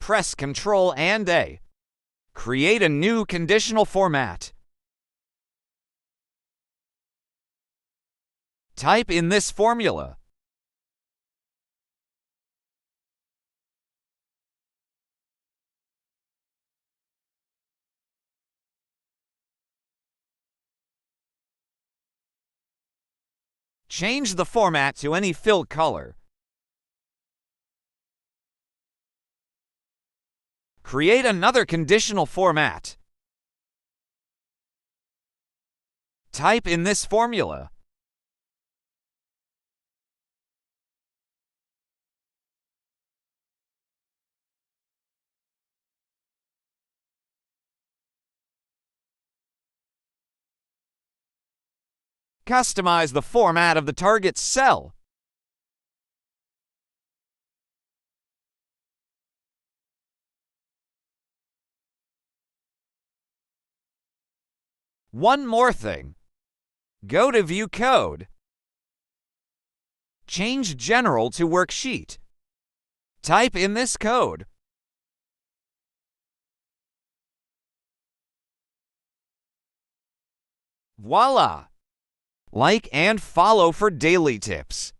press Ctrl and A. Create a new conditional format. Type in this formula. Change the format to any fill color. Create another conditional format. Type in this formula. Customize the format of the target cell. One more thing. Go to View Code. Change General to Worksheet. Type in this code. Voila! Like and follow for daily tips.